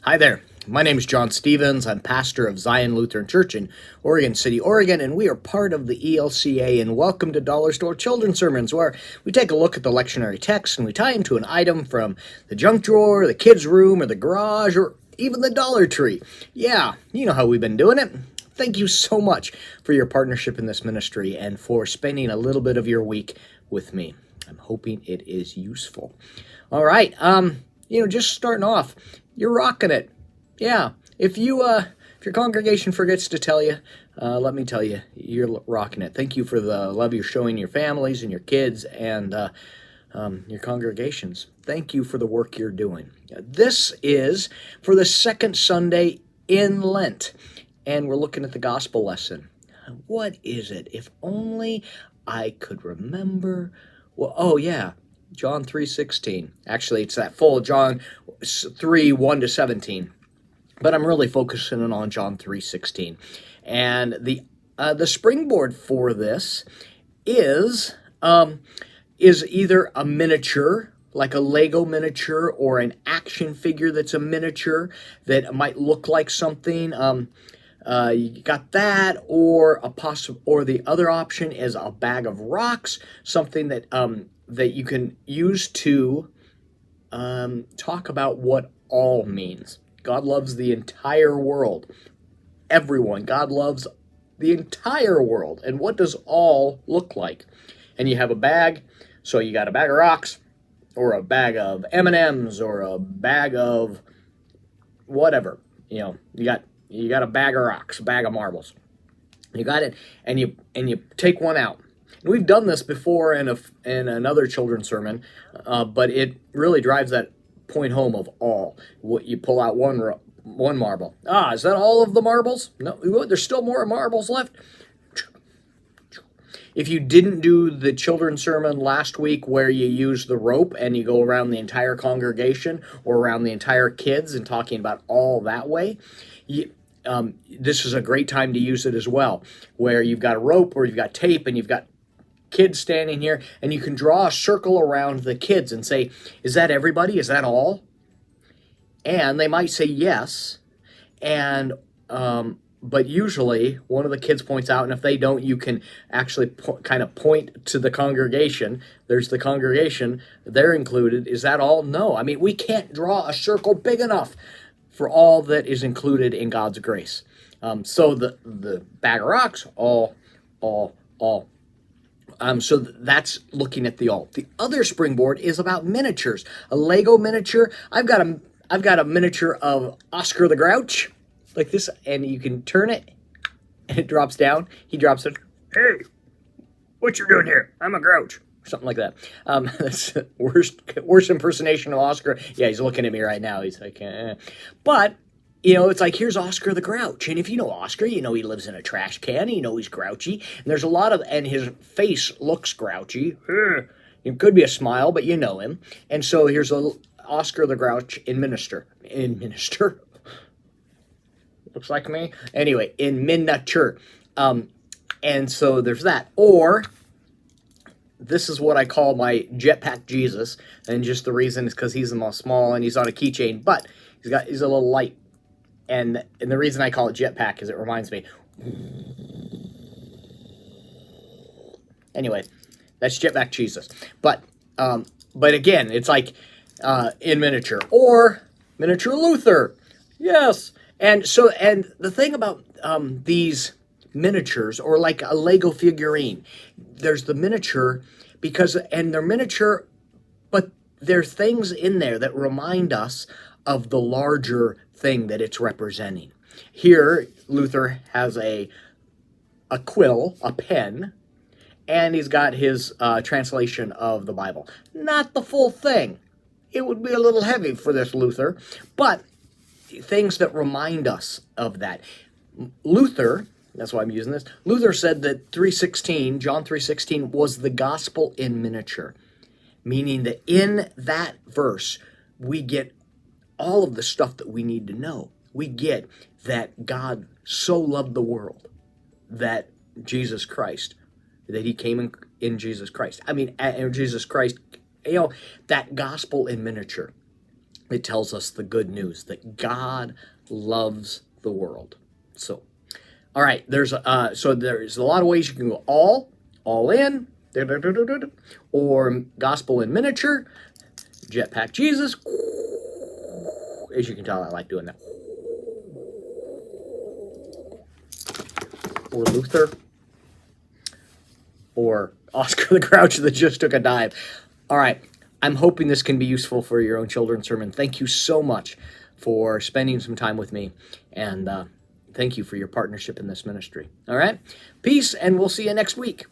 Hi there. My name is John Stevens. I'm pastor of Zion Lutheran Church in Oregon City, Oregon, and we are part of the ELCA. And welcome to Dollar Store Children's Sermons, where we take a look at the lectionary text and we tie them to an item from the junk drawer, the kids' room, or the garage, or even the Dollar Tree. Yeah, you know how we've been doing it. Thank you so much for your partnership in this ministry and for spending a little bit of your week with me. I'm hoping it is useful. All right, just starting off, you're rocking it. Yeah, if your congregation forgets to tell you, let me tell you, you're rocking it. Thank you for the love you're showing your families and your kids and your congregations. Thank you for the work you're doing. This is for the second Sunday in Lent, and we're looking at the gospel lesson. What is it? If only I could remember. Well, oh yeah, John 3:16. Actually, it's that full John 3, 1 to 17. But I'm really focusing on John 3:16. And the springboard for this is either a miniature, like a Lego miniature, or an action figure that's a miniature that might look like something. You got that, or the other option is a bag of rocks, something that that you can use to talk about what all means. God loves the entire world. Everyone. God loves the entire world. And what does all look like? And you have a bag, so you got a bag of rocks, or a bag of M&Ms, or a bag of whatever. You got a bag of rocks, a bag of marbles. You got it, and you take one out. And we've done this before in another children's sermon, but it really drives that point home of all. What you pull out one marble. Is that all of the marbles? No, there's still more marbles left. If you didn't do the children's sermon last week where you use the rope and you go around the entire congregation or around the entire kids and talking about all that way, this is a great time to use it as well, where you've got a rope or you've got tape and you've got kids standing here, and you can draw a circle around the kids and say, is that everybody? Is that all? And they might say yes, and but usually one of the kids points out, and if they don't, you can actually kind of point to the congregation. There's the congregation, they're included. Is that all? No. I mean, we can't draw a circle big enough for all that is included in God's grace. So the bag of rocks, all. So that's looking at the all. The other springboard is about miniatures. A Lego miniature. I've got a miniature of Oscar the Grouch, like this, and you can turn it, and it drops down. He drops it. Hey, what you doing here? I'm a grouch. Something like that. That's the worst impersonation of Oscar. Yeah, he's looking at me right now. He's like, But it's like, here's Oscar the Grouch. And if you know Oscar, he lives in a trash can. He's grouchy. And there's a lot and his face looks grouchy. It could be a smile, but you know him. And so here's Oscar the Grouch in Minister. Looks like me. Anyway, in Minature. And so there's that. Or this is what I call my jetpack Jesus. And just the reason is because he's the most small and he's on a keychain. But he's a little light. And the reason I call it jetpack is it reminds me. Anyway, that's jetpack Jesus. But again, it's like in miniature or miniature Luther. Yes. And the thing about these miniatures, or like a Lego figurine, there's the miniature and they're miniature, but there's things in there that remind us of the larger thing that it's representing. Here, Luther has a quill, a pen, and he's got his translation of the Bible. Not the full thing. It would be a little heavy for this Luther, but things that remind us of that. Luther, that's why I'm using this, Luther said that John 3:16, was the gospel in miniature, meaning that in that verse, we get all of the stuff that we need to know. We get that God so loved the world that Jesus Christ, that he came in Jesus Christ. I mean, in Jesus Christ, that gospel in miniature. it tells us the good news that God loves the world. So, all right, there's a lot of ways you can go all in, or gospel in miniature, jetpack Jesus. As you can tell, I like doing that. Or Luther, or Oscar the Grouch that just took a dive. All right, I'm hoping this can be useful for your own children's sermon. Thank you so much for spending some time with me, and thank you for your partnership in this ministry. All right, peace, and we'll see you next week.